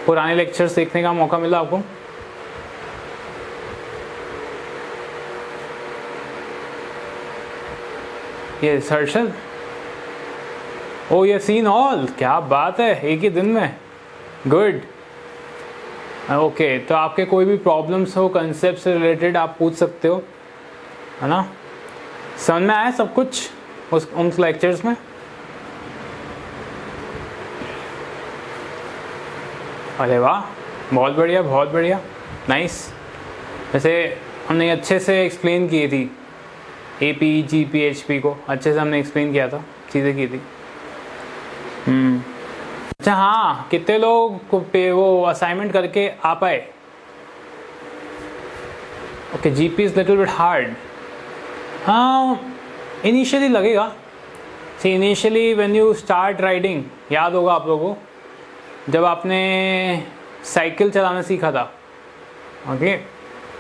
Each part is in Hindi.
पुराने लेक्चर्स देखने का मौका मिला आपको? ये हर्षल, ओ ये सीन ऑल, क्या बात है, एक ही दिन में, गुड। ओके, तो आपके कोई भी प्रॉब्लम्स हो कंसेप्ट से रिलेटेड आप पूछ सकते हो, है ना? समझ में आया सब कुछ उन लेक्चर्स में? अरे वाह, बहुत बढ़िया, बहुत बढ़िया, नाइस। वैसे हमने अच्छे से एक्सप्लेन की थी AP GP HP को, अच्छे से हमने एक्सप्लेन किया था, चीज़ें की थी। अच्छा हाँ, कितने लोग को पे वो असाइनमेंट करके आ पाए? Okay, GP is little bit hard. हाँ, इनिशियली लगेगा। See initially when you start riding, याद होगा आप लोगों को जब आपने साइकिल चलाना सीखा था। ओके,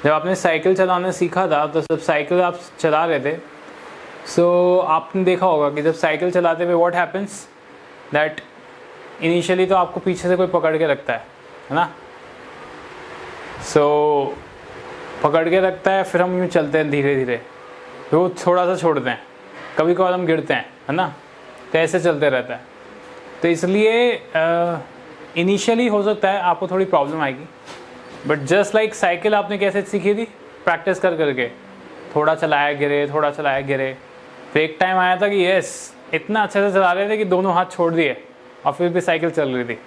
जब आपने साइकिल चलाना सीखा था तो जब साइकिल आप चला रहे थे, सो आपने देखा होगा कि जब साइकिल चलाते हुए व्हाट हैपेंस दैट इनिशियली तो आपको पीछे से कोई पकड़ के रखता है ना? सो पकड़ के रखता है, फिर हम यूँ चलते हैं धीरे धीरे, फिर वो थोड़ा सा छोड़ते हैं, कभी कभार हम गिरते हैं, है ना? तो ऐसे चलते रहता है। तो इसलिए इनिशियली हो सकता है आपको थोड़ी प्रॉब्लम आएगी, बट जस्ट लाइक साइकिल आपने कैसे सीखी थी? प्रैक्टिस कर करके, थोड़ा चलाया गिरे, थोड़ा चलाया गिरे, फिर एक टाइम आया था कि यस इतना अच्छे से चला रहे थे कि दोनों हाथ छोड़ दिए और फिर भी साइकिल चल रही थी,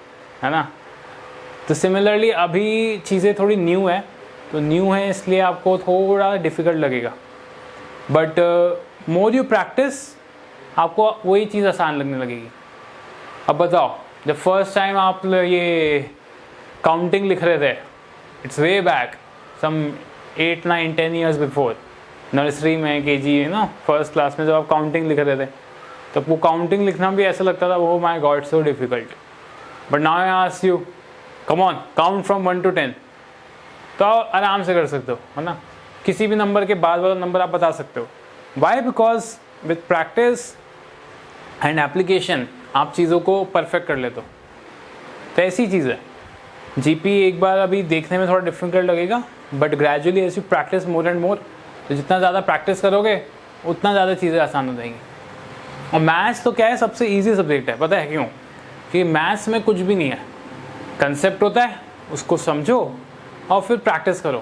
है ना? तो सिमिलरली अभी चीज़ें थोड़ी न्यू है, तो न्यू है इसलिए आपको थोड़ा डिफ़िकल्ट लगेगा, बट मोर यू प्रैक्टिस आपको वही चीज़ आसान लगने लगेगी। अब बताओ, जब फर्स्ट टाइम आप ये काउंटिंग लिख रहे थे, it's way back some 8 9 10 years before, nursery में KG ना फर्स्ट क्लास में जब आप काउंटिंग लिख रहे थे, तब वो काउंटिंग लिखना भी ऐसा लगता था वो my God so difficult, but now I ask you come on count from 1 to 10, तो आराम से कर सकते हो, है ना? किसी भी नंबर के बाद वाला नंबर आप बता सकते हो। Why? Because with practice and application आप चीज़ों को परफेक्ट कर लेते हो। तो ऐसी चीज़ है, GP एक बार अभी देखने में थोड़ा डिफिकल्ट लगेगा, but gradually as you practice more and more, तो जितना ज़्यादा प्रैक्टिस करोगे उतना ज़्यादा चीज़ें आसान हो जाएंगी। और मैथ्स तो क्या है, सबसे ईजी सब्जेक्ट है, पता है क्यों? कि मैथ्स में कुछ भी नहीं है, कंसेप्ट होता है, उसको समझो और फिर प्रैक्टिस करो,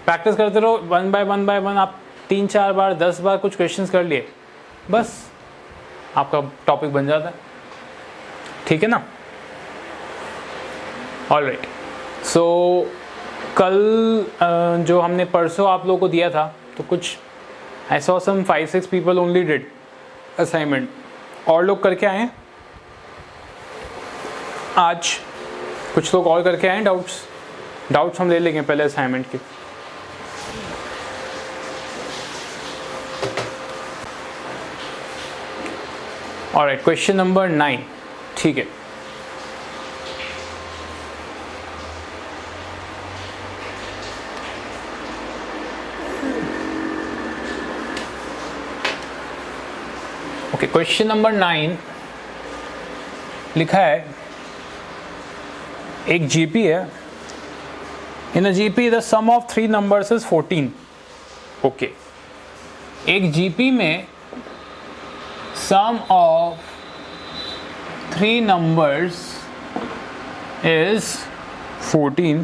प्रैक्टिस करते रहो, 1 by 1 आप 3-4 बार 10 बार कुछ क्वेश्चंस कर लिए, बस आपका टॉपिक बन जाता है, ठीक है ना? ऑलराइट, सो कल जो हमने परसों आप लोगों को दिया था, तो कुछ I saw some 5-6 people only did assignment, और लोग करके आए हैं आज, कुछ लोग और करके आए हैं। डाउट्स हम ले लेंगे पहले असाइनमेंट की। ऑलराइट, क्वेश्चन नंबर 9, ठीक है। ओके, क्वेश्चन नंबर 9 लिखा है, एक GP है, in a GP the sum of 3 numbers is 14। Okay, एक GP में सम ऑफ 3 नंबर्स इज 14,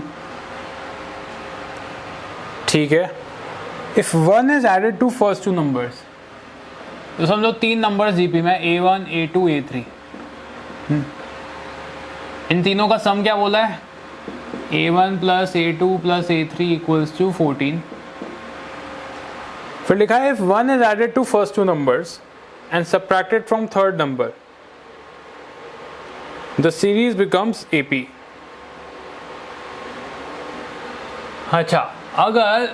ठीक है। If 1 is added to first 2 numbers, तो समझो 3 नंबर्स GP में A1 A2 A3, इन तीनों का सम क्या बोला है? A1 plus A2 plus A3 equals to 14। फिर लिखा है if 1 is added to first 2 numbers and subtracted from third number, the series becomes AP। अच्छा, अगर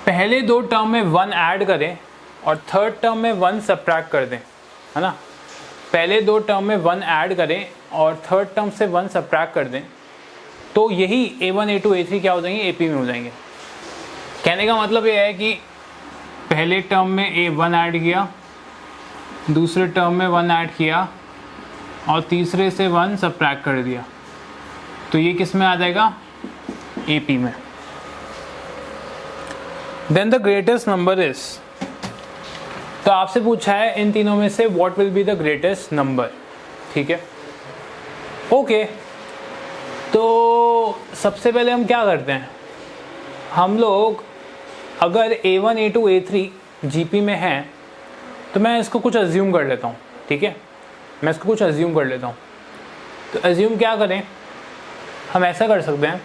पहले 2 टर्म में 1 ऐड करें और थर्ड टर्म में 1 सबट्रैक्ट कर दें, है ना? पहले 2 टर्म में 1 ऐड करें और थर्ड टर्म से 1 सबट्रैक्ट कर दें, तो यही A1 A2 A3 क्या हो जाएंगे? AP में हो जाएंगे। कहने का मतलब ये है कि पहले टर्म में A1 ऐड किया, दूसरे टर्म में 1 ऐड किया और तीसरे से 1 सबट्रैक्ट कर दिया, तो ये किस में आ जाएगा, AP में। Then the greatest number is, तो आपसे पूछा है इन तीनों में से what will be the greatest number, ठीक है। ओके, तो सबसे पहले हम क्या करते हैं, हम लोग अगर A1 A2 A3 GP में है तो मैं इसको कुछ अज्यूम कर लेता हूँ, ठीक है, मैं इसको कुछ अज्यूम कर लेता हूँ। तो अज्यूम क्या करें, हम ऐसा कर सकते हैं,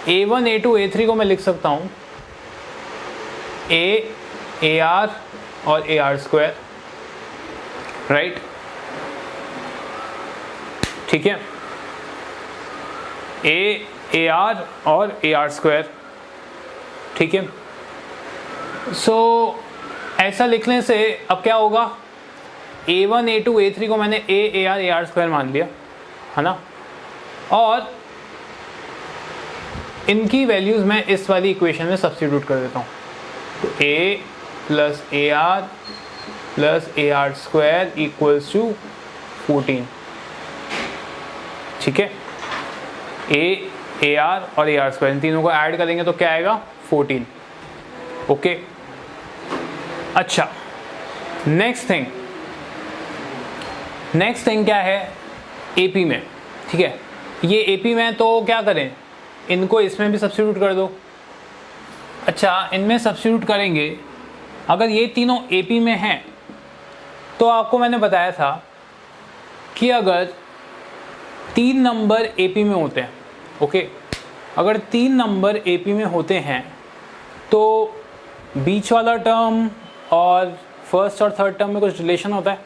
A1 A2 A3 को मैं लिख सकता हूँ A AR और AR स्क्वायर, राइट, ठीक है, A AR और AR स्क्वायर, ठीक है। सो ऐसा लिखने से अब क्या होगा, A1 A2 A3 को मैंने A AR AR स्क्वायर मान लिया, है ना, और इनकी वैल्यूज़ मैं इस वाली इक्वेशन में सब्स्टिट्यूट कर देता हूँ। तो A plus AR plus AR square equals to 14, ठीक है। A AR और AR स्क्वायर इन तीनों को ऐड करेंगे तो क्या आएगा, 14, ओके। अच्छा, नेक्स्ट थिंग क्या है, AP में, ठीक है, ये AP में तो क्या करें, इनको इसमें भी सब्स्टिट्यूट कर दो। अच्छा, इनमें सब्स्टिट्यूट करेंगे, अगर ये तीनों AP में हैं तो आपको मैंने बताया था कि अगर 3 नंबर AP में होते हैं, ओके, अगर 3 नंबर AP में होते हैं तो बीच वाला टर्म और फर्स्ट और थर्ड टर्म में कुछ रिलेशन होता है,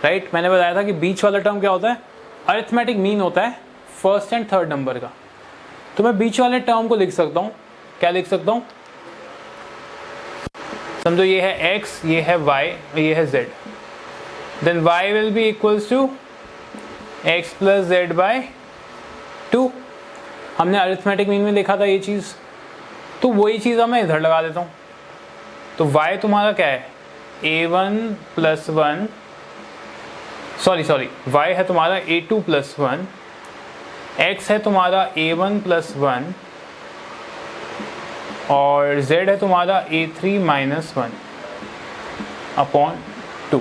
राइट। मैंने बताया था कि बीच वाला टर्म क्या होता है, अरिथमेटिक मीन होता है फर्स्ट एंड थर्ड नंबर का। तो मैं बीच वाले टर्म को लिख सकता हूँ, क्या लिख सकता हूँ, समझो ये है x, ये है y, ये है z, then y will be equals to x plus z by 2। हमने अरिथमेटिक मीन में लिखा था ये चीज़, तो वही चीज़ अब मैं इधर लगा देता हूँ। तो y तुम्हारा क्या है, A1 प्लस 1, सॉरी y है तुम्हारा A2 प्लस 1, x है तुम्हारा A1 प्लस 1 और z है तुम्हारा A3 माइनस 1 अपॉन 2,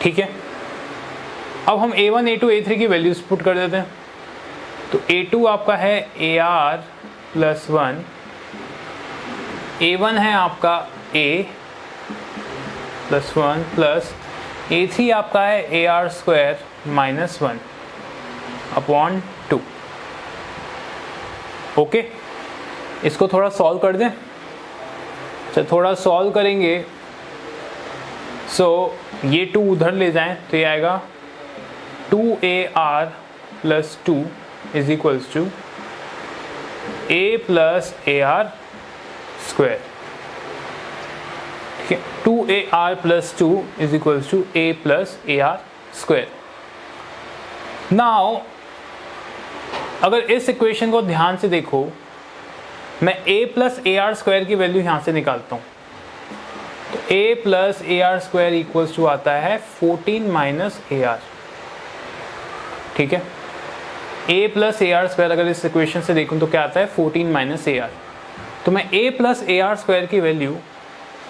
ठीक है। अब हम A1 A2 A3 की वैल्यूज पुट कर देते हैं। तो A2 आपका है AR प्लस 1, A1 है आपका A प्लस 1 प्लस A3 आपका है AR square minus 1 upon 2, okay. इसको थोड़ा सॉल्व कर दें, तो थोड़ा सॉल्व करेंगे, सो ये 2 उधर ले जाएं तो ये आएगा 2AR plus 2 is equals to A plus AR square, ठीक है। 2AR plus 2 is equals to A plus AR square. Now अगर इस इक्वेशन को ध्यान से देखो, मैं A प्लस AR स्क्वायर की वैल्यू यहाँ से निकालता हूँ। तो A plus AR square equals to आता है 14 माइनस AR, ठीक है। A प्लस AR स्क्वायर अगर इस इक्वेशन से देखूँ तो क्या आता है, 14 माइनस AR। तो मैं A प्लस AR स्क्वायर की वैल्यू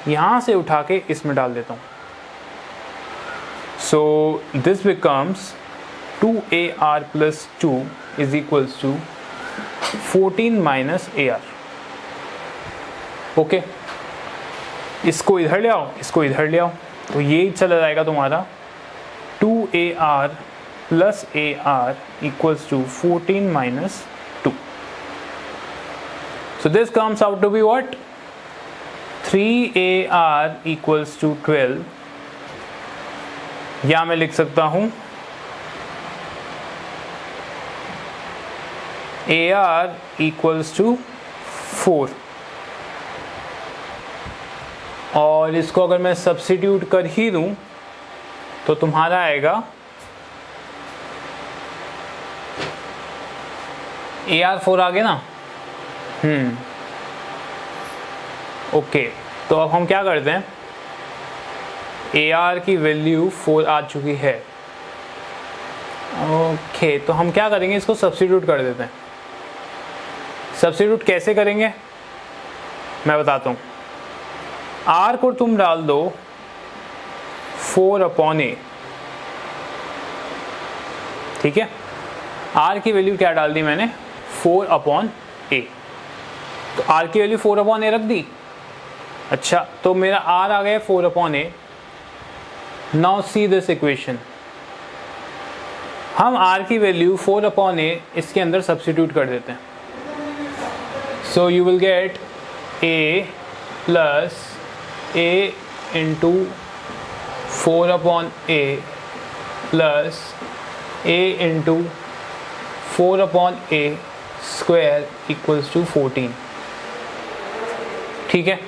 यहाँ से उठा के इसमें डाल देता हूँ। So this becomes 2AR plus 2 is equals to 14 minus AR, okay. इसको इधर ले आओ, इसको इधर ले आओ, तो ये चला जाएगा तुम्हारा 2AR plus AR equals to 14 minus 2। So this comes out to be what, 3AR equals to 12, या मैं लिख सकता हूं AR इक्वल्स टू 4, और इसको अगर मैं सब्स्टिट्यूट कर ही दूं तो तुम्हारा आएगा AR 4 आ गया ना, ओके। तो अब हम क्या करते हैं, AR की वैल्यू 4 आ चुकी है, ओके, तो हम क्या करेंगे, इसको सब्स्टिट्यूट कर देते हैं। सब्स्टिट्यूट कैसे करेंगे मैं बताता हूँ। r को तुम डाल दो 4/a, ठीक है। r की वैल्यू क्या डाल दी मैंने, 4/a, तो r की वैल्यू 4/a रख दी। अच्छा, तो मेरा r आ गया 4/a। Now see this equation, हम r की वैल्यू 4/a इसके अंदर सब्स्टिट्यूट कर देते हैं। So you will get a plus a into 4/a plus a into 4/a square equals to 14, ठीक है।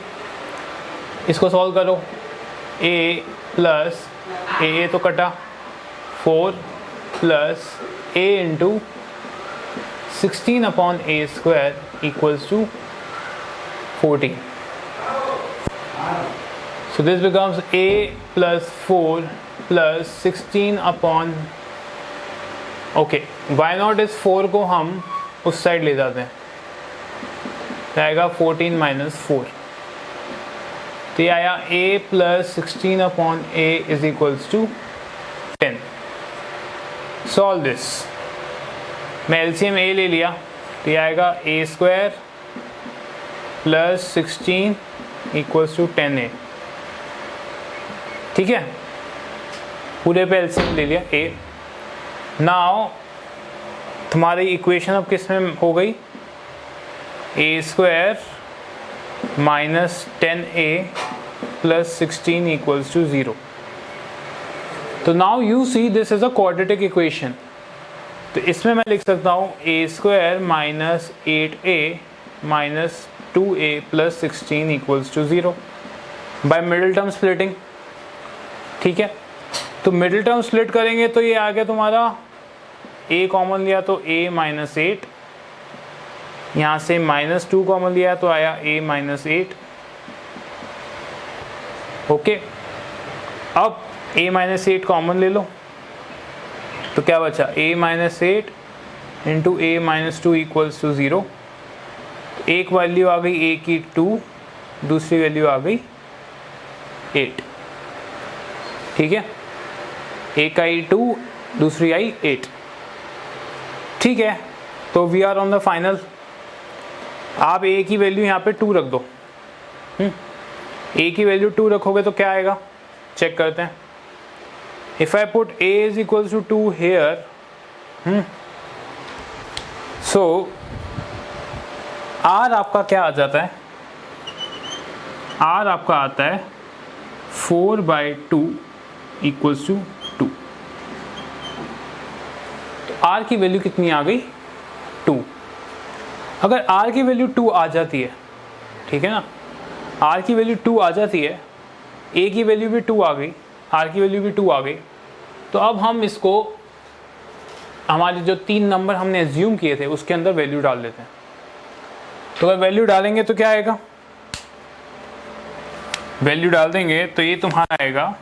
इसको सॉल्व करो, a प्लस a तो कटा, 4 plus a into 16/a square equals to 14. So this becomes a plus 4 plus 16 okay, y not इस 4 को हम उस साइड ले जाते हैं, आएगा 14 माइनस 4, तो ये आया a plus 16/a is equals to 10। Solve this, मैं एलसीएम a ले लिया, तो ये आएगा a square plus 16 equals to 10a, ठीक है। पूरे पे एलसीएम ले लिया a। नाउ तुम्हारी इक्वेशन अब किस में हो गई, a square minus 10a plus 16 equals to 0। तो now you see this is a quadratic equation, तो इसमें मैं लिख सकता हूँ a square minus 8a minus 2a plus 16 equals to 0 by middle term splitting, ठीक है। तो मिडिल टर्म स्प्लिट करेंगे तो ये आ गया तुम्हारा, a कॉमन लिया तो a माइनस 8, यहाँ से माइनस 2 कॉमन लिया तो आया a माइनस 8, ओके। अब a माइनस 8 कॉमन ले लो, तो क्या बचा, a minus 8 into a minus 2 equals to 0। एक वैल्यू आ गई a की 2, दूसरी वैल्यू आ गई 8, ठीक है। एक आई 2, दूसरी आई 8, ठीक है। तो we are on the final. आप a की वैल्यू यहाँ पे 2 रख दो, a की वैल्यू 2 रखोगे तो क्या आएगा, चेक करते हैं। If I put a is equals to 2 here, so r आपका क्या आ जाता है, r आपका आता है 4/2 इक्वल्स टू 2। तो r की वैल्यू कितनी आ गई, 2। अगर r की वैल्यू 2 आ जाती है, ठीक है ना, r की वैल्यू 2 आ जाती है, a की वैल्यू भी 2 आ गई, r की वैल्यू भी 2 आ गई, तो अब हम इसको हमारे जो 3 नंबर हमने एज्यूम किए थे उसके अंदर वैल्यू डाल देते हैं। तो अगर वैल्यू डालेंगे तो क्या आएगा, वैल्यू डाल देंगे तो ये तुम्हारा आएगा,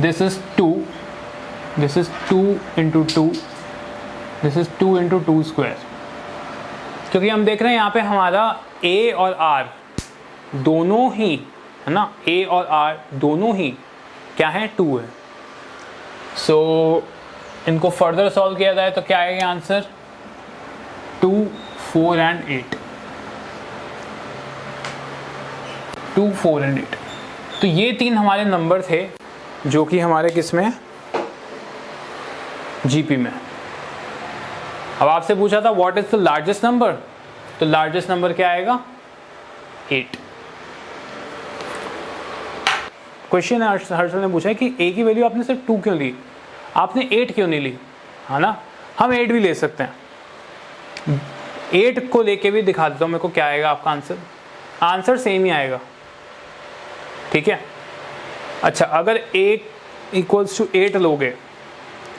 this is 2, this is 2 into 2, this is 2 into 2 square. क्योंकि हम देख रहे हैं यहाँ पे हमारा a और r दोनों ही है ना, a और r दोनों ही क्या है, 2 है। सो इनको फर्दर सॉल्व किया जाए तो क्या आएगा आंसर, 2, 4 एंड 8, 2, 4 एंड 8। तो ये 3 हमारे नंबर थे जो कि हमारे किस में, जीपी में। अब आपसे पूछा था what is the largest number, तो लार्जेस्ट नंबर क्या आएगा, 8। क्वेश्चन हर्षल ने पूछा है कि a की वैल्यू आपने सिर्फ 2 क्यों ली, आपने 8 क्यों नहीं ली, है ना। हम 8 भी ले सकते हैं, 8 को लेके भी दिखा देता हूँ मेरे को क्या आएगा आपका आंसर, आंसर सेम ही आएगा, ठीक है। अच्छा, अगर a इक्वल्स टू 8 लोगे,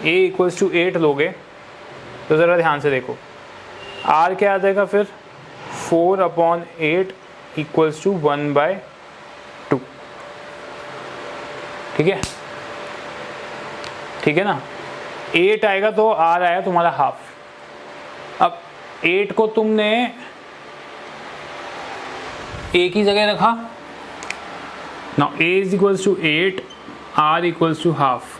a इक्वल्स टू 8 लोगे तो ज़रा ध्यान से देखो, r क्या आ जाएगा फिर, 4/8 इक्वल्स टू 1/2, ठीक है। ठीक है ना। 8 आएगा तो R आया तुम्हारा हाफ। अब 8 को तुमने A की जगह रखा, now A is equals to 8, R equals to half.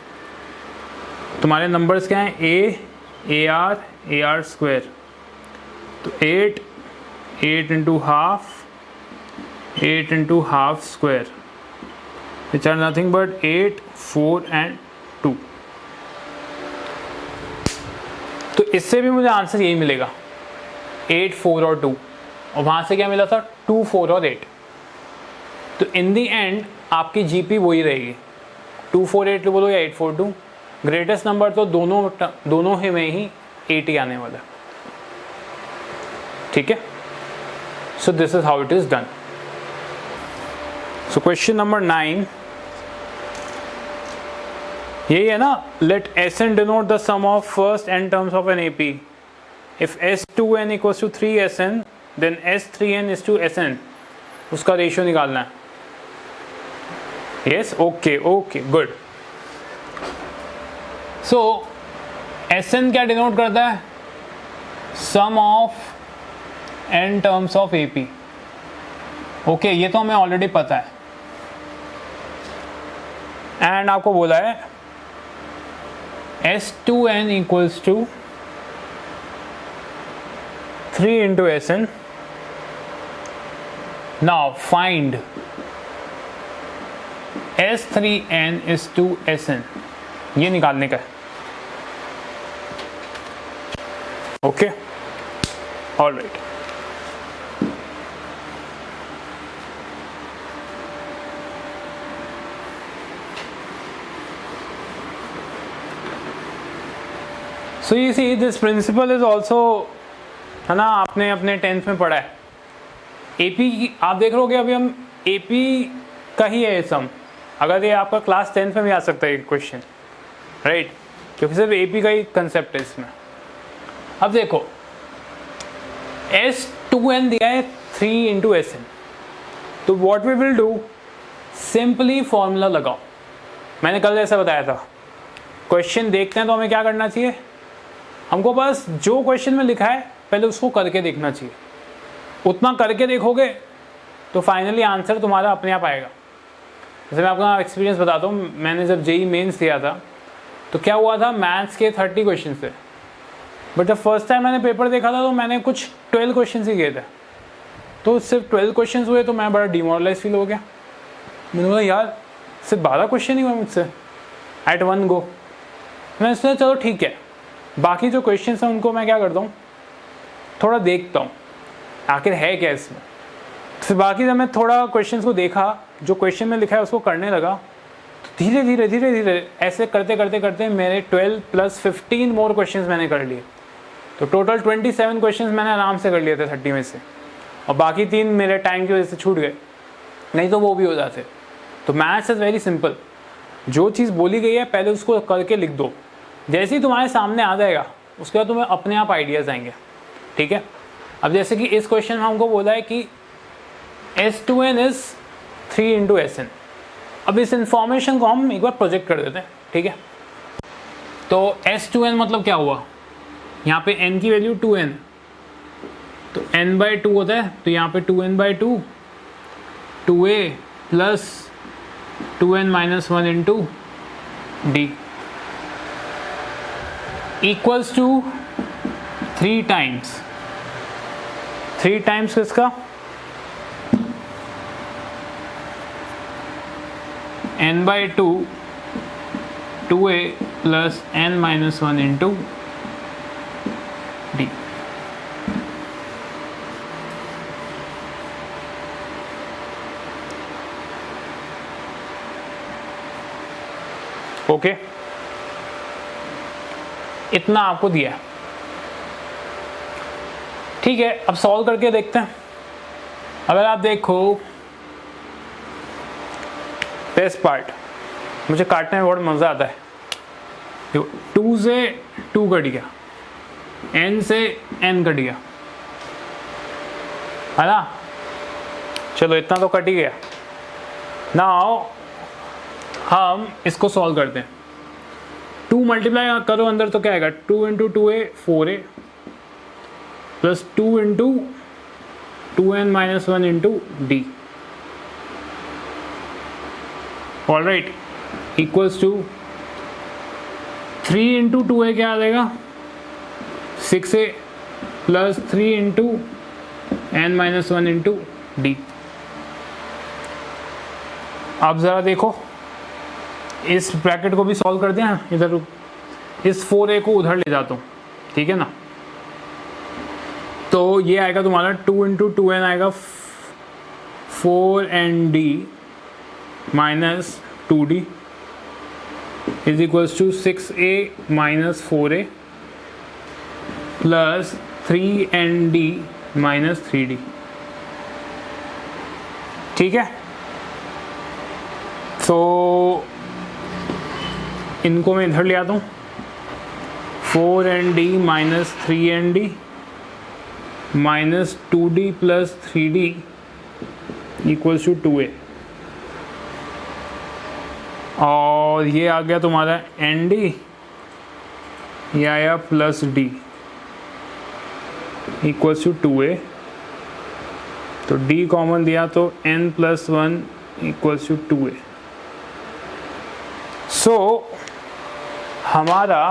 तुम्हारे नंबर्स क्या हैं? A R स्क्वायर, तो 8 into half, 8 into half square, which are nothing but 8, 4 and 2। तो इससे भी मुझे आंसर यही मिलेगा, 8, 4 और 2। और वहाँ से क्या मिला था? 2, 4 और 8। तो इन दी एंड आपकी जीपी वही रहेगी, 2, 4, 8 बोलो या 8, 4, 2। ग्रेटेस्ट नंबर तो दोनों ही में ही 8 ही आने वाला, ठीक है। So this is how it is done. So question number 9 यही है ना, let Sn denote the sum of first n terms of an AP। If S2n equals to 3Sn then S3n is to Sn, उसका रेशियो निकालना है। Yes, okay okay, good. So Sn क्या डिनोट करता है? Sum of n terms of AP। Okay, ये तो हमें ऑलरेडी पता है। एंड आपको बोला है S2n equals to 3 into Sn। Now find S3n is to Sn, ये निकालने का है। Okay, all right. So you see this principle is also, है ना, आपने अपने 10th में पढ़ा है। एपी की आप देख रहे होगे, अभी हम एपी का ही है सम। अगर ये आपका क्लास 10th में भी आ सकता है क्वेश्चन, राइट, क्योंकि सिर्फ एपी का ही कंसेप्ट है इसमें। अब देखो S2n दिया है 3 इंटू Sn, तो what we will do, simply formula लगाओ। मैंने कल जैसा बताया था, क्वेश्चन देखते हैं तो हमें क्या करना चाहिए, हमको बस जो क्वेश्चन में लिखा है पहले उसको करके देखना चाहिए। उतना करके देखोगे तो फाइनली आंसर तुम्हारा अपने आप आएगा। जैसे मैं आपको एक्सपीरियंस बताता हूँ, मैंने जब जेई मेंस दिया था तो क्या हुआ था, मैथ्स के 30 क्वेश्चन थे, बट जब फर्स्ट टाइम मैंने पेपर देखा था तो मैंने कुछ 12 क्वेश्चन ही किए थे। तो सिर्फ 12 क्वेश्चन हुए तो मैं बड़ा डिमोरलाइज फील हो गया। मैंने बोला यार सिर्फ 12 क्वेश्चन ही हुए मुझसे एट वन गो। मैंने सोचा चलो ठीक है, बाकी जो क्वेश्चन हैं उनको मैं क्या करता हूँ, थोड़ा देखता हूँ आखिर है क्या इसमें। फिर बाकी जब मैं थोड़ा क्वेश्चंस को देखा, जो क्वेश्चन में लिखा है उसको करने लगा, तो धीरे धीरे धीरे धीरे ऐसे करते करते करते मेरे 12 + 15 मोर क्वेश्चंस मैंने कर लिए। तो टोटल 27 क्वेश्चंस मैंने आराम से कर लिए थे 30 में से, और बाकी 3 मेरे टाइम की वजह से छूट गए, नहीं तो वो भी हो जाते। तो मैथ्स इज़ वेरी सिंपल, जो चीज़ बोली गई है पहले उसको करके लिख दो, जैसे ही तुम्हारे सामने आ जाएगा उसके बाद तुम्हें अपने आप आइडियाज़ आएंगे, ठीक है। अब जैसे कि इस क्वेश्चन में हमको बोला है कि S2n इज 3 इंटू Sn। अब इस इंफॉर्मेशन को हम एक बार प्रोजेक्ट कर देते हैं, ठीक है। तो S2n मतलब क्या हुआ, यहाँ पे n की वैल्यू 2n, तो n/2 होता है, तो यहाँ पे 2n/2 2a plus 2n - 1 into d equals to 3 times किसका, n/2 2a plus n - 1 into d। Okay, इतना आपको दिया है, ठीक है। अब सॉल्व करके देखते हैं। अगर आप देखो बेस्ट पार्ट, मुझे काटने में बहुत मज़ा आता है। देखो 2 से 2 कट गया, n से n कट गया, है ना, चलो इतना तो कट ही गया। नाउ हम इसको सॉल्व करते हैं। 2 मल्टीप्लाई करो अंदर तो क्या आएगा, 2 into 2a 4a plus 2 into 2n minus 1 into d, all right, equals to 3 into 2a क्या आ जाएगा 6a plus 3 into n minus 1 into d. आप ज़रा देखो, इस ब्रैकेट को भी सॉल्व कर दिया, इधर इस 4a को उधर ले जाता हूँ, ठीक है ना। तो ये आएगा तुम्हारा 2 इंटू 2n आएगा 4nd minus 2d is equals to 6a minus 4a plus 3nd minus 3d, ठीक है। तो इनको मैं इधर ले आता हूँ, 4nd minus 3nd minus 2d plus 3d equals to 2a, और ये आ गया तुम्हारा nd, ये आया plus d equals to 2a, तो d कॉमन दिया तो n plus 1 equals to 2a। So हमारा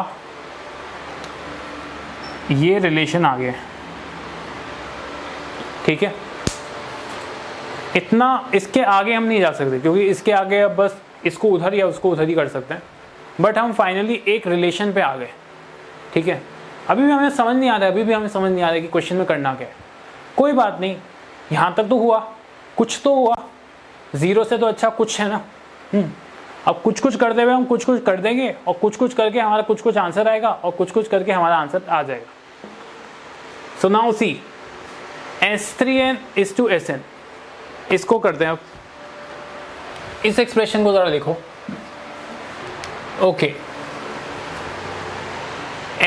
ये रिलेशन आ गया, ठीक है। इतना, इसके आगे हम नहीं जा सकते क्योंकि इसके आगे अब बस इसको उधर या उसको उधर ही कर सकते हैं, बट हम फाइनली एक रिलेशन पे आ गए, ठीक है। अभी भी हमें समझ नहीं आ रहा है, अभी भी हमें समझ नहीं आ रहा है कि क्वेश्चन में करना क्या है। कोई बात नहीं, यहाँ तक तो हुआ, कुछ तो हुआ, 0 से तो अच्छा कुछ है ना। अब कुछ कुछ करते हुए हम कुछ कुछ कर देंगे, और कुछ कुछ करके हमारा कुछ कुछ आंसर आएगा, और कुछ कुछ करके हमारा आंसर आ जाएगा। So now see, S3n is to Sn, इसको करते हैं। अब इस एक्सप्रेशन को जरा देखो, okay,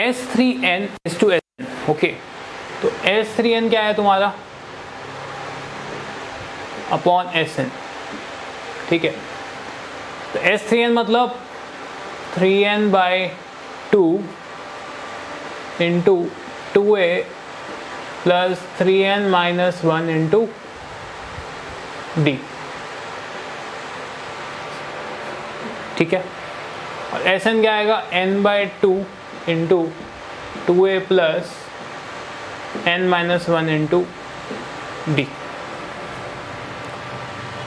S3n is to Sn, okay. तो S3n क्या है तुम्हारा अपॉन Sn, ठीक है। तो S3n मतलब 3n by 2 into 2a plus 3n minus 1 into D, ठीक है। और Sn क्या आएगा, n by 2 into 2a plus n minus 1 into D.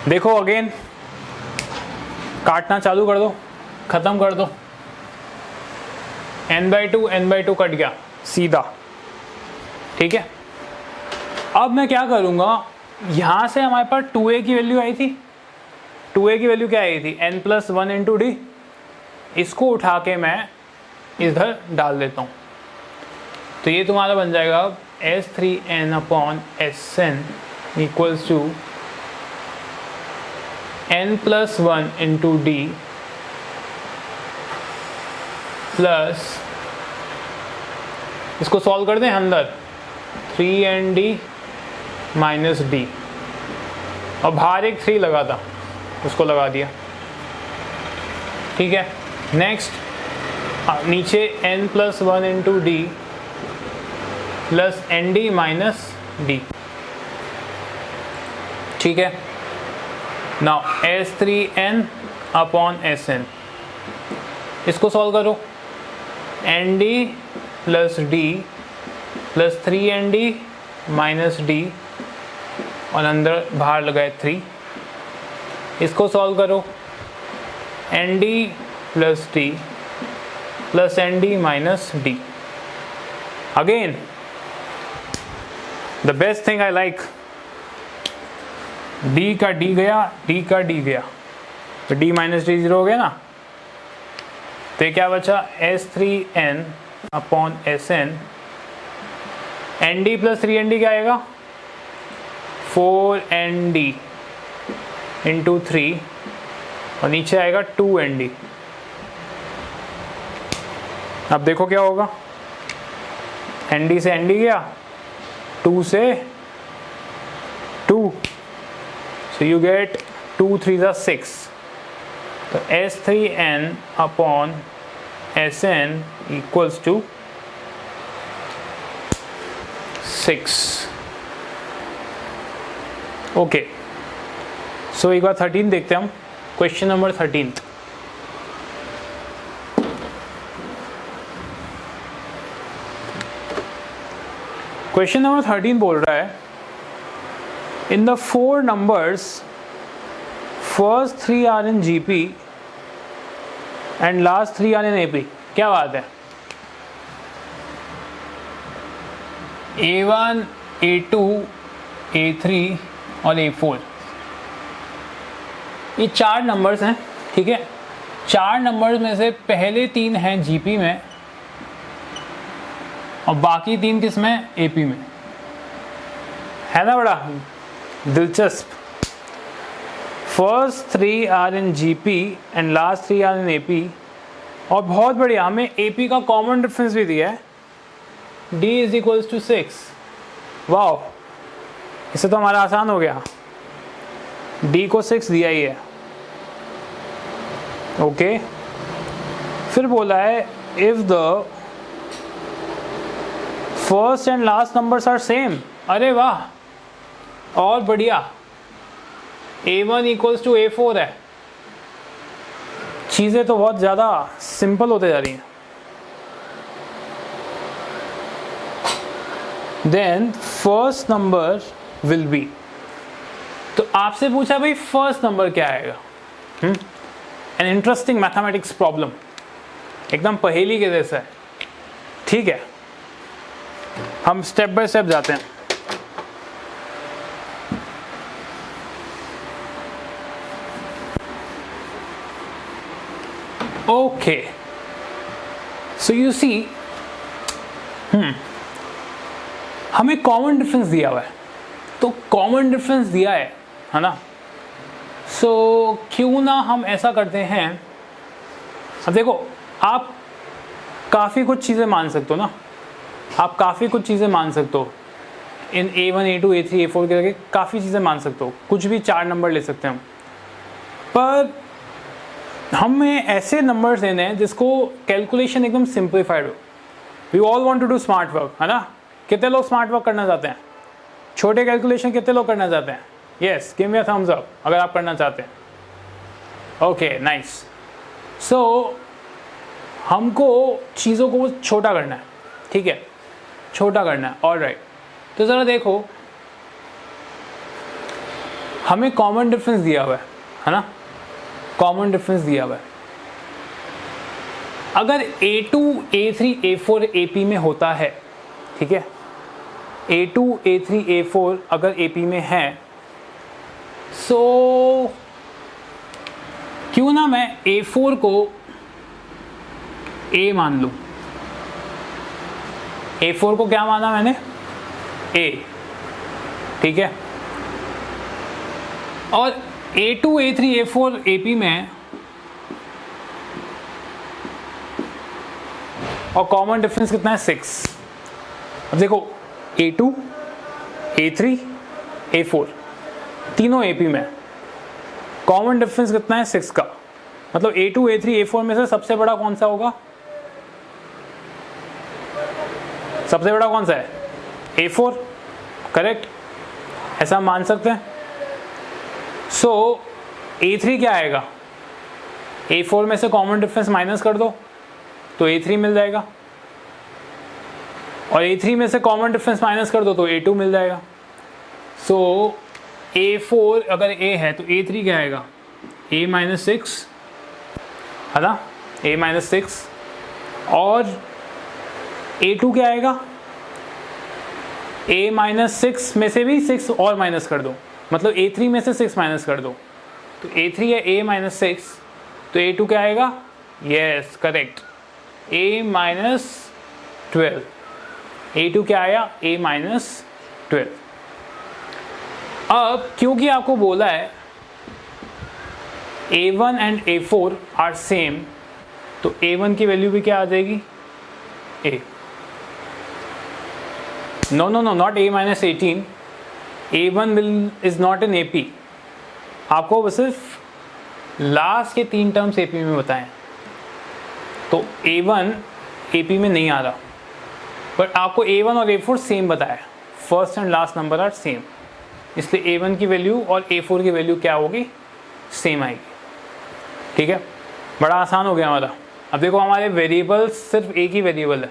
देखो अगेन, काटना चालू कर दो, खत्म कर दो, n बाई 2 कट गया सीधा, ठीक है। अब मैं क्या करूंगा, यहां से हमारे पास 2a की वैल्यू आई थी, 2a की वैल्यू क्या आई थी, n प्लस 1 इंटू डी, इसको उठा के मैं इधर डाल देता हूं। तो ये तुम्हारा बन जाएगा S3n upon Sn equals to n plus 1 into d plus, इसको सॉल्व कर दें अंदर, 3nd माइनस डी, और बाहर एक 3 लगा था उसको लगा दिया, ठीक है। नेक्स्ट नीचे n plus 1 into d plus n d minus d, ठीक है। नाउ S3n अपॉन Sn, इसको सॉल्व करो, n d plus d plus 3nd minus d, और अंदर बाहर लगाए 3, इसको सॉल्व करो, n d plus d plus n d minus d. Again the best thing I like, d का d गया, d का d गया, तो d माइनस डी 0 हो गया ना। तो ये क्या बचा, S3n upon Sn, n d plus 3nd क्या आएगा, 4nd इंटू 3, और नीचे आएगा 2nd। अब देखो क्या होगा, एन से एन गया, 2 से 2, सो यू गेट 2 3 6। तो S3n upon Sn equals to 6. Okay, so एक बार 13 देखते हैं हम. Question number 13. क्वेश्चन नंबर 13 बोल रहा है in the 4 numbers first 3 are in GP and last 3 are in AP. क्या बात है? A1, A2, A3 और A4 ये 4 नंबर्स हैं. ठीक है, 4 नंबर्स में से पहले 3 हैं जीपी में और बाकी 3 किस में? एपी में. है ना बड़ा दिलचस्प. First 3 are in GP and last 3 are in AP. और बहुत बढ़िया, हमें एपी का कॉमन डिफरेंस भी दिया है. d is equals to 6. वाह, इससे तो हमारा आसान हो गया. d को 6 दिया ही है. ओके, फिर बोला है if the first and last numbers are same. अरे वाह, और बढ़िया. A1 इक्वल्स टू A4 है. चीज़ें तो बहुत ज़्यादा सिंपल होते जा रही हैं. Then first number will be. तो आपसे पूछा भाई फर्स्ट नंबर क्या आएगा. एन इंटरेस्टिंग मैथमेटिक्स प्रॉब्लम, एकदम पहेली के जैसा है. ठीक है, हम स्टेप बाय स्टेप जाते हैं. ओके, सो यू सी हमें कॉमन डिफरेंस दिया हुआ है. तो कॉमन डिफरेंस दिया है ना. सो क्यों ना हम ऐसा करते हैं. अब देखो, आप काफ़ी कुछ चीज़ें मान सकते हो ना. आप काफ़ी कुछ चीज़ें मान सकते हो. इन A1, A2, A3, A4 के जगह काफ़ी चीज़ें मान सकते हो. कुछ भी 4 नंबर ले सकते हैं हम. पर हमें ऐसे नंबर्स देने हैं जिसको कैलकुलेशन एकदम सिंप्लीफाइड हो. We all want to do smart work, है ना. कितने लोग स्मार्ट वर्क करना चाहते हैं? छोटे कैलकुलेशन कितने लोग करना चाहते हैं? Yes, give me a thumbs up अगर आप करना चाहते हैं. Okay, nice. सो हमको चीज़ों को छोटा करना है. ठीक है, छोटा करना है. ऑलराइट, तो ज़रा देखो, हमें कॉमन डिफरेंस दिया हुआ है ना. कॉमन डिफरेंस दिया हुआ है. अगर A2, A3, A4 AP में होता है, ठीक है, A2, A3, A4 अगर AP में है, सो क्यों ना मैं A4 को A मान लूं. A4 को क्या माना मैंने? A. ठीक है, और A2, A3, A4 AP में और कॉमन डिफरेंस कितना है? 6. अब देखो, A2, A3, A4 तीनों AP में, कॉमन डिफरेंस कितना है? 6 का. मतलब A2, A3, A4 में से सबसे बड़ा कौन सा होगा? सबसे बड़ा कौन सा है? A4. करेक्ट, ऐसा मान सकते हैं. सो A3 क्या आएगा? A4 में से कॉमन डिफरेंस माइनस कर दो तो A3 मिल जाएगा, और A3 में से कॉमन डिफरेंस माइनस कर दो तो A2 मिल जाएगा. सो A4 अगर A है तो A3 क्या आएगा? A माइनस 6, है ना. A minus 6. और A2 क्या आएगा? A माइनस 6 में से भी 6 और माइनस कर दो, मतलब A3 में से 6 माइनस कर दो तो A3 है A माइनस 6, तो A2 क्या आएगा? Yes, correct, A minus 12. A2 क्या आया? A minus 12. अब क्योंकि आपको बोला है A1 and A4 are same, तो A1 की वैल्यू भी क्या आ जाएगी? A. No, not A minus 18. A1 is not in AP. आपको सिर्फ लास्ट के 3 टर्म्स AP में बताएं. तो A1 AP में नहीं आ रहा, बट आपको A1 और A4 सेम बताया, first and last number are same, इसलिए A1 की वैल्यू और A4 की वैल्यू क्या होगी, सेम आएगी। ठीक है, बड़ा आसान हो गया हमारा। अब देखो हमारे वेरिएबल्स सिर्फ एक ही वेरिएबल है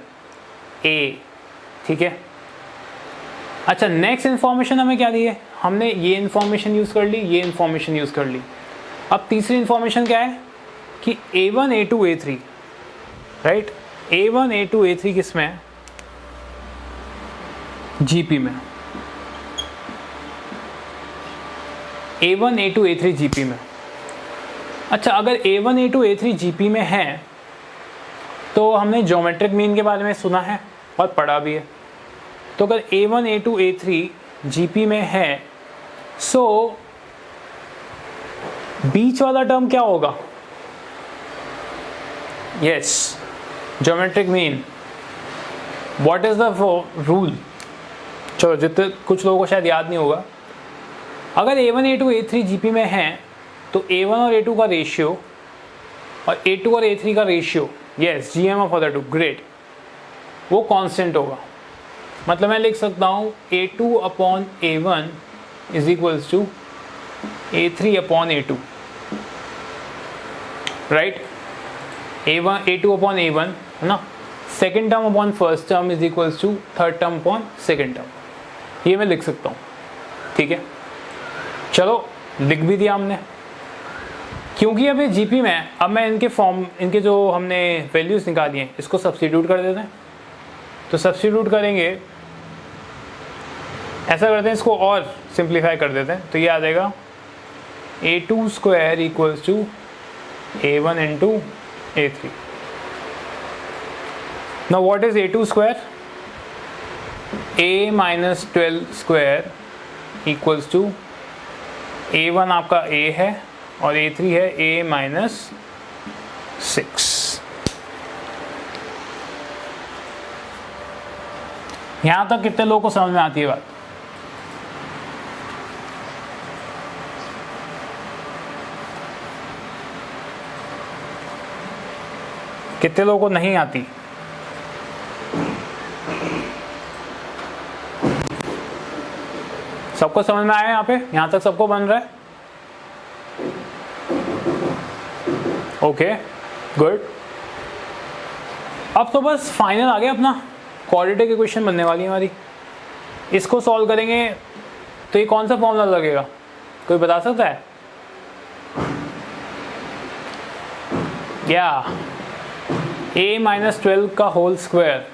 A, ठीक है। अच्छा, नेक्स्ट इन्फॉर्मेशन हमें क्या दी है, हमने ये इन्फॉर्मेशन यूज़ कर ली, ये इन्फॉर्मेशन यूज़ कर ली। अब तीसरी इन्फॉर्मेशन क्या है कि A1 A2 A3, right, A1 A2 A3 किस में है, GP में, A1 A2 A3 GP में। अच्छा, अगर A1 A2 A3 GP में है तो हमने ज्योमेट्रिक मीन के बारे में सुना है और पढ़ा भी है, तो अगर A1 A2 A3 GP में है, सो बीच वाला टर्म क्या होगा, yes, geometric mean. What is the rule, चलो जितने कुछ लोगों को शायद याद नहीं होगा, अगर A1 A2 A3 GP में है तो A1 और A2 का रेशियो और A2 और A3 का ratio, yes, GM of other two, great, वो कांस्टेंट होगा। मतलब मैं लिख सकता हूँ A2 upon A1 is equals to A3 upon A2, right, A2 upon A1 है ना, second term upon first term is equals to third term upon second term, ये मैं लिख सकता हूँ। ठीक है, चलो लिख भी दिया हमने, क्योंकि अब ये GP में है। अब मैं इनके जो हमने वैल्यूज़ निकाली हैं इसको सब्स्टिट्यूट कर देते हैं। तो सब्स्टिट्यूट करेंगे, ऐसा करते हैं, इसको और सिंप्लीफाई कर देते हैं, तो ये आ जाएगा A2 square equals to A1 into A3। Now what is A2 square, A minus 12 square equals to A1 आपका A है और A3 है A माइनस 6। यहां तक कितने लोगों को समझ में आती है बात, कितने लोगों को नहीं आती, सबको समझ में आया यहाँ पे, यहाँ तक सबको बन रहा है, ओके गुड। अब तो बस फाइनल आ गया अपना, क्वाड्रेटिक इक्वेशन बनने वाली है हमारी। इसको सॉल्व करेंगे तो ये कौन सा फॉर्मूला लगेगा, कोई बता सकता है, या A माइनस 12 का whole square,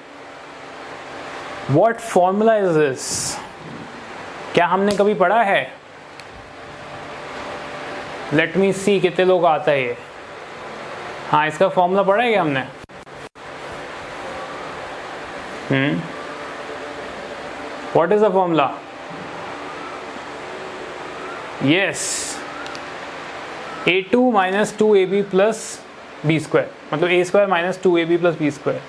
what formula is this, क्या हमने कभी पढ़ा है, लेट मी सी कितने लोग आता है ये, हाँ इसका फॉर्मूला पढ़ा है क्या हमने, what is the formula, yes, A2 minus 2AB plus b square, मतलब A square minus 2AB plus b square,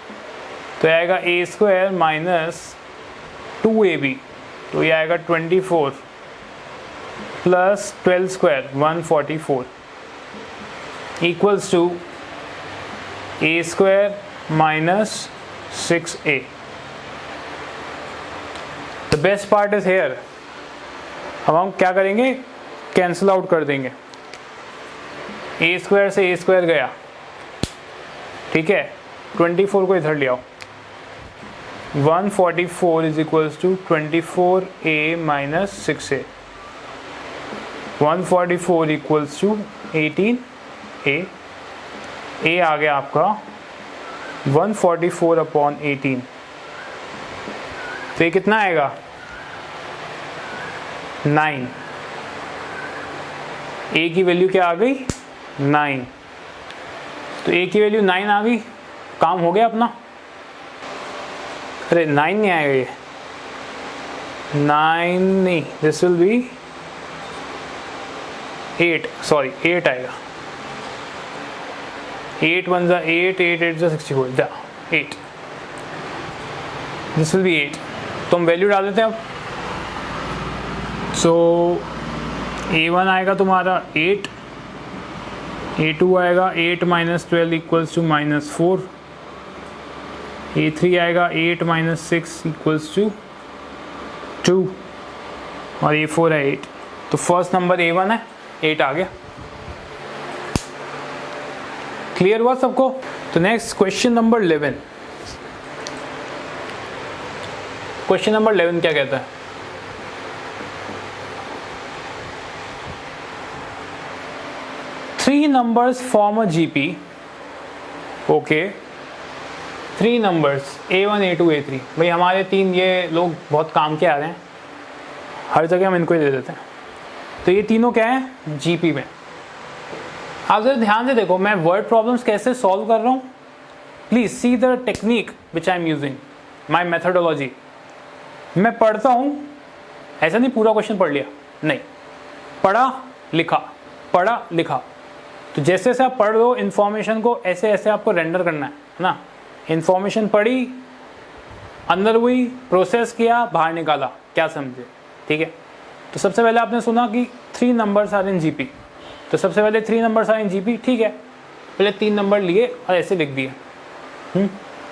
तो आएगा A स्क्वायर माइनस 2AB, तो ये आएगा 24 plus 12 square 144 equals to A square minus 6A। The best part is here, अब हम क्या करेंगे, कैंसिल आउट कर देंगे, A स्क्वायर से A स्क्वायर गया, ठीक है, 24 को इधर ले आओ, 144 is equals to 24A minus 6A, 144 equals to 18A, A आ गया आपका 144 अपॉन 18, तो ये कितना आएगा 9, A की वैल्यू क्या आ गई 9, तो A की वैल्यू 9 आ गई, काम हो गया अपना। अरे 9 नहीं आएगा, ये 9 नहीं, दिस विल बी 8, सॉरी 8 आएगा, 8 1 जा 8, 8 8 जा 64, जा 8, दिस विल बी 8, तो हम वैल्यू डाल देते हैं अब। सो A1 आएगा तुम्हारा 8, A2 आएगा 8 माइनस 12 इक्वल्स टू -4, A3 आएगा 8 माइनस 6 इक्वल्स टू 2 और A4 है 8। तो फर्स्ट नंबर A1 है, 8 आ गया। क्लियर हुआ सबको? तो next question number 11। Question number 11 क्या कहता है? Three numbers form a GP. Okay, three numbers A1 A2 A3। भाई हमारे तीन ये लोग बहुत काम के आ रहे हैं, हर जगह हम इनको ही दे देते हैं। तो ये तीनों क्या है जीपी में। आप जरा ध्यान से देखो मैं वर्ड प्रॉब्लम्स कैसे सॉल्व कर रहा हूँ। Please see the technique which I am using, my methodology. मैं पढ़ता हूँ, ऐसा नहीं पूरा क्वेश्चन पढ़ लिया, नहीं, पढ़ा लिखा। तो जैसे जैसे आप पढ़ लो इन्फॉर्मेशन को, ऐसे ऐसे आपको रेंडर करना है ना। इन्फॉर्मेशन पढ़ी, अंदर हुई, प्रोसेस किया, बाहर निकाला, क्या समझे? ठीक है। तो सबसे पहले आपने सुना कि three numbers are in GP. तो सबसे पहले three numbers are in GP, ठीक है। पहले तीन नंबर लिए और ऐसे लिख दिए।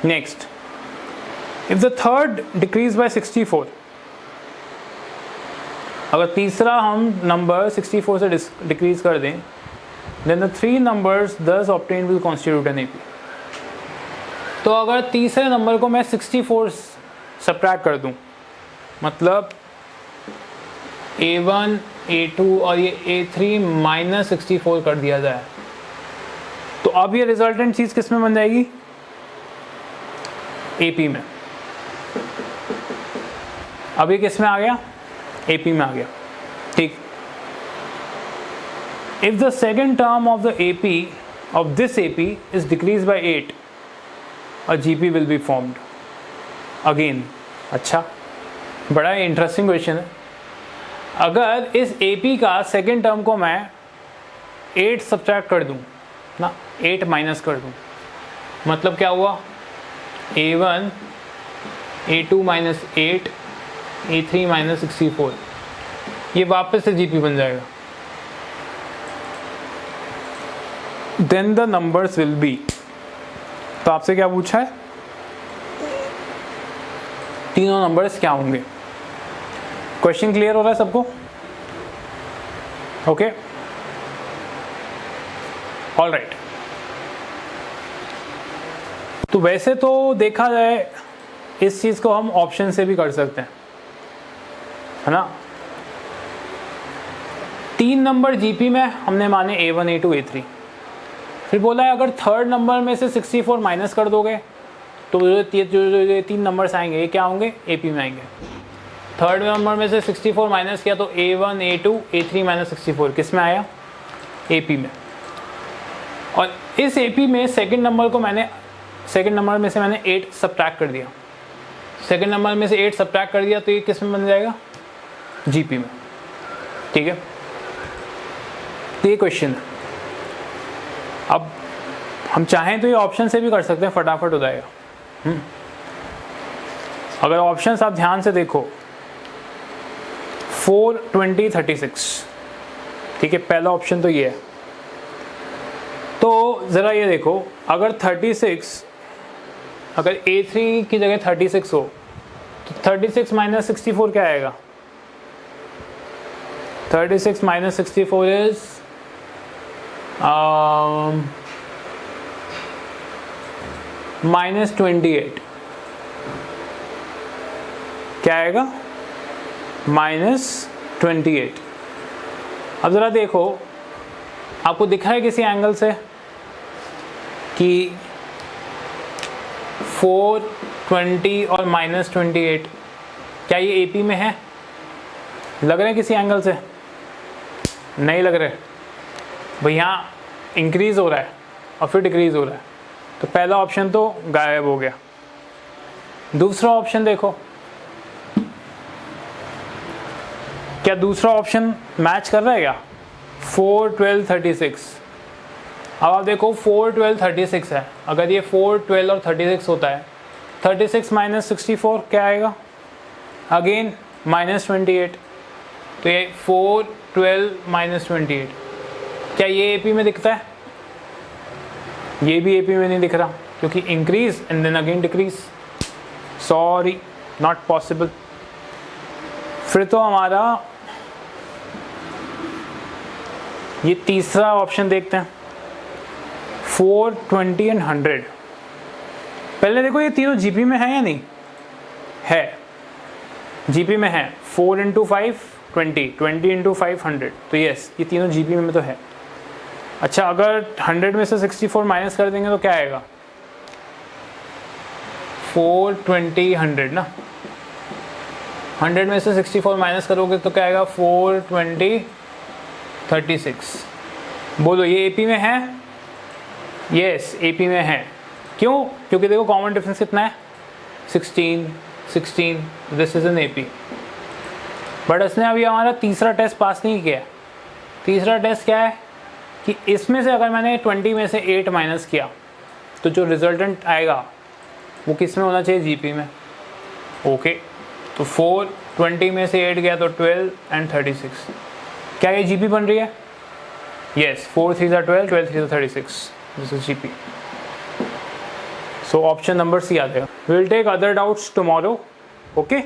Next, if the third decrease by 64, अगर तीसरा हम नंबर 64 से डिक्रीज कर दें, then the three numbers thus obtained will constitute an AP। तो अगर तीसरे नंबर को मैं 64 सब्ट्रैक्ट कर दूं, मतलब A1 A2 और ये A3 माइनस 64 कर दिया जाए, तो अब ये रिजल्टेंट चीज किस में बन जाएगी? AP में। अब ये किस में आ गया? AP में आ गया। ठीक। If the second term of the AP of this AP is decreased by 8, a GP will be formed again। अच्छा, बड़ा इंटरेस्टिंग क्वेश्चन है। अगर इस AP का सेकेंड टर्म को मैं 8 सब्ट्रैक्ट कर दूं ना, 8 माइनस कर दूं, मतलब क्या हुआ? A1 A2 minus 8 A3 minus 64, ये वापस से GP बन जाएगा। Then the numbers will be, तो आपसे क्या पूछा है? तीनों नंबर्स क्या होंगे? क्वेश्चन क्लियर हो रहा है सबको? Okay, all right. तो वैसे तो देखा जाए इस चीज को हम ऑप्शन से भी कर सकते हैं, है ना। तीन नंबर जीपी में हमने माने A1 A2 A3, फिर बोला है अगर थर्ड नंबर में से 64 माइनस कर दोगे तो जो तीन नंबर्स आएंगे ये क्या होंगे? AP में आएंगे। थर्ड नंबर में से 64 माइनस किया तो A1 A2 A3 माइनस 64 किस में आया? AP में। और इस AP में सेकंड नंबर को मैंने, सेकंड नंबर में से मैंने 8 सब्ट्रैक्ट कर दिया, सेकंड नंबर में से 8 सब्ट्रैक्ट कर दिया, तो ये किस में बन जाएगा? GP में। ठीक है, तो ये क्वेश्चन है। अब हम चाहें तो ये ऑप्शन से भी कर सकते हैं, फटाफट हो जाएगा। अगर ऑप्शंस आप ध्यान से देखो, 4 20 36, ठीक है, पहला ऑप्शन तो ये है। तो ज़रा ये देखो, अगर 36, अगर A3 की जगह 36 हो तो 36 माइनस 64 क्या आएगा? 36 माइनस 64 इज -28। क्या आएगा? -28। अब ज़रा देखो, आपको दिखा है किसी एंगल से कि 420 और -28 क्या ये AP में है? लग रहे हैं किसी एंगल से? नहीं लग रहे भाई। यहाँ इंक्रीज हो रहा है और फिर डिक्रीज हो रहा है, तो पहला ऑप्शन तो गायब हो गया। दूसरा ऑप्शन देखो, क्या दूसरा ऑप्शन मैच कर रहा है क्या? 4 12 36। अब आप देखो 4 12 36 है, अगर ये 4 12 और 36 होता है, 36 माइनस 64 क्या आएगा? अगेन -28। तो ये 4 12 माइनस 28, क्या ये AP में दिखता है? ये भी एपी में नहीं दिख रहा क्योंकि increase and then again decrease, sorry not possible. फिर तो हमारा ये तीसरा ऑप्शन देखते हैं, 4, 20 एंड 100। पहले देखो ये तीनों जीपी में है या नहीं है, जीपी में है। 4 इंटू 5 20, 20 इंटू 5 100, तो यस ये तीनों जीपी में तो है। अच्छा अगर 100 में से 64 माइनस कर देंगे तो क्या आएगा, 4, 20, 100 ना। 100 में से 64 माइनस करोगे तो क्या आएगा, 4, 20, 36। बोलो ये एपी में है, यस एपी में है। क्यों, क्योंकि देखो कॉमन डिफरेंस कितना है, 16, 16, this is an AP. But इसने अभी हमारा तीसरा टेस्ट पास नहीं किया। तीसरा टेस्ट क्या है कि इसमें से अगर मैंने 20 में से 8 माइनस किया तो जो रिजल्टेंट आएगा वो किस में होना चाहिए, जीपी में। ओके तो 4, 20 में से 8 गया तो 12 एंड 36। क्या ये जीपी बन रही है, yes 4 3 12, 12 3 36, this is GP. So option number C आ जाएगा। Will take other doubts tomorrow, okay.